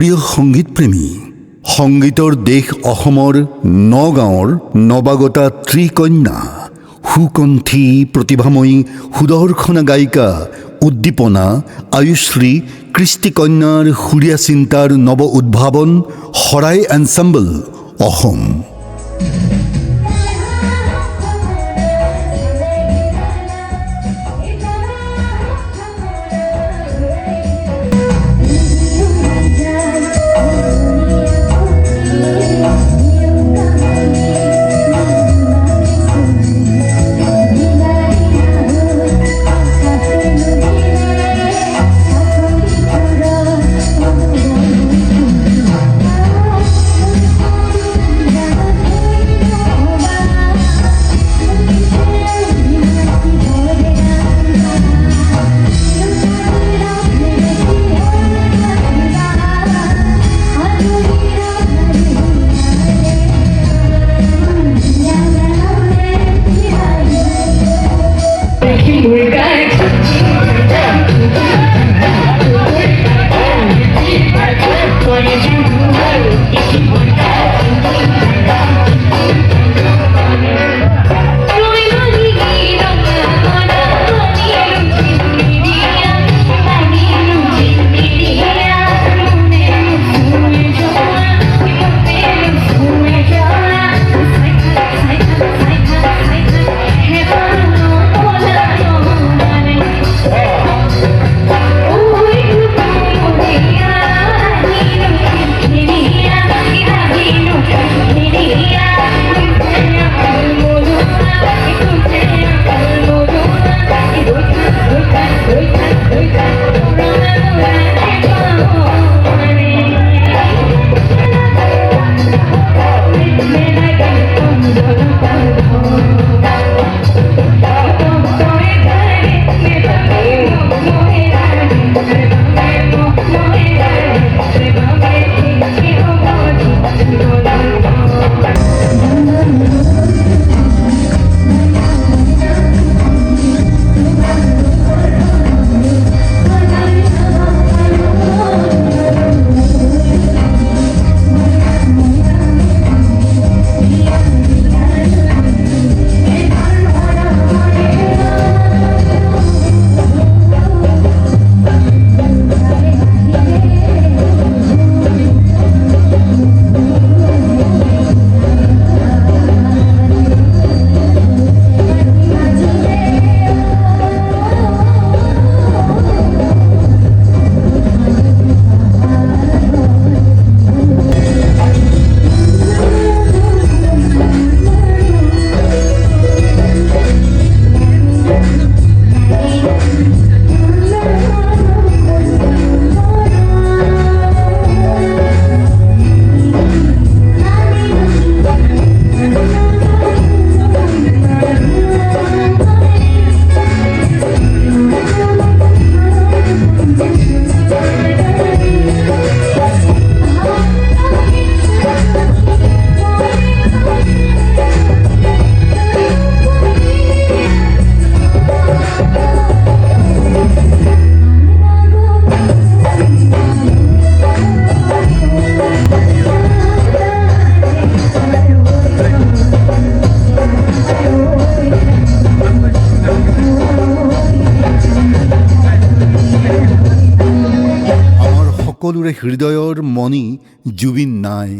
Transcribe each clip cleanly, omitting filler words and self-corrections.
প্ৰিয় সংগীতপ্ৰেমী, সংগীতৰ দেশ অসমৰ নগাঁৱৰ নৱাগতা ত্ৰিকন্যা সুকণ্ঠী প্ৰতিভাময়ী সুদৰ্শনা গায়িকা উদ্দীপনা আয়ুশ্ৰী কৃষ্টিকন্যাৰ সুৰীয়া চিন্তাৰ নৱ উদ্ভাৱন শৰাই এনচেম্বল অসম। সকলোৰে হৃদয়ৰ মণি জুবিন নাই।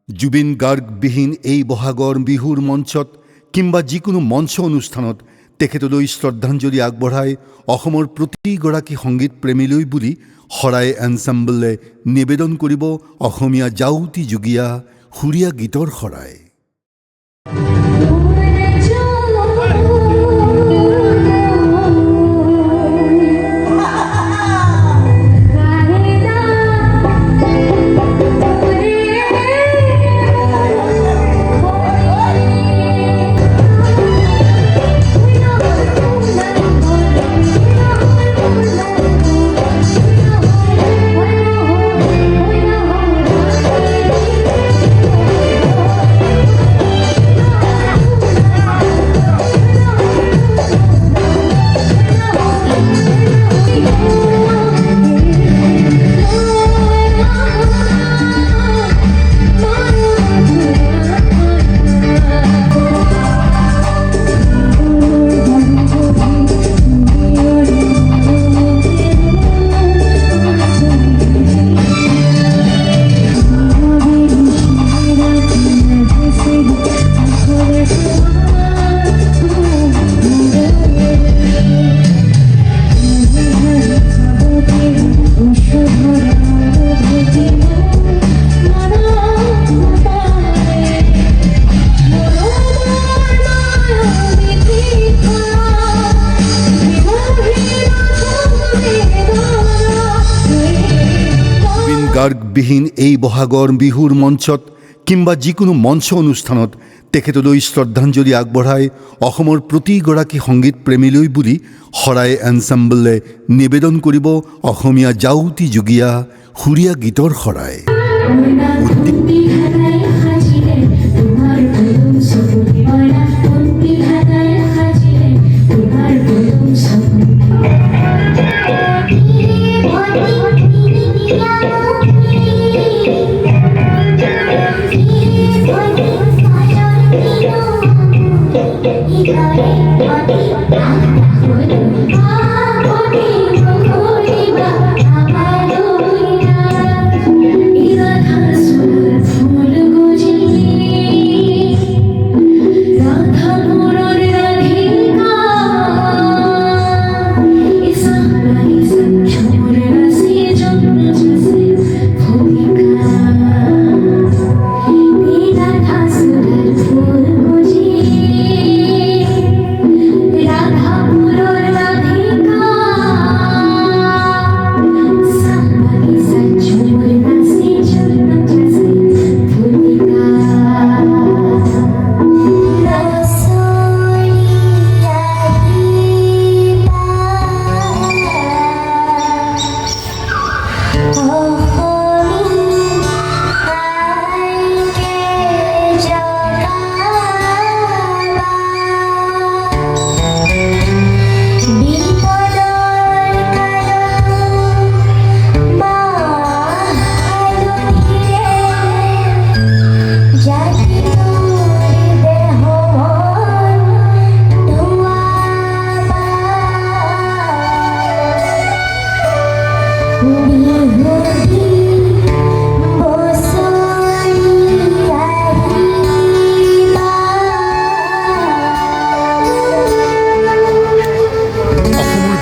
জুবিন গাৰ্গবিহীন এই বহাগৰ বিহুৰ মঞ্চত কিংবা যিকোনো মঞ্চ অনুষ্ঠানত তেখেতলৈ শ্ৰদ্ধাঞ্জলি আগবঢ়াই অসমৰ প্ৰতিগৰাকী সংগীত প্ৰেমীলৈ বুলি শৰাই এনচেম্বলে নিবেদন কৰিব অসমীয়া জাউতি যুগীয়া সুৰীয়া গীতৰ শৰাই। গাৰ্গবিহীন এই বহাগৰ বিহুৰ মঞ্চত কিংবা যিকোনো মঞ্চ অনুষ্ঠানত তেখেতলৈ শ্ৰদ্ধাঞ্জলি আগবঢ়াই অসমৰ প্ৰতিগৰাকী সংগীত প্ৰেমীলৈ বুলি শৰাই এনচেম্বলে নিবেদন কৰিব অসমীয়া জাউতি যুগীয়া সুৰীয়া গীতৰ শৰাই।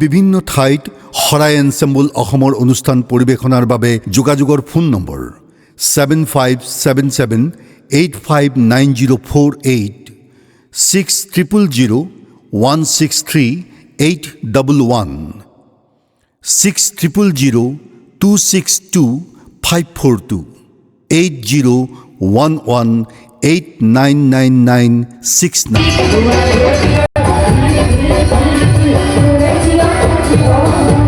বিভিন্ন ঠাইত শৰাই এনচেম্বল অসমৰ অনুষ্ঠান পৰিৱেশনাৰ বাবে যোগাযোগৰ ফোন নম্বৰ 7577859048 6000163811 6000262542 8011899969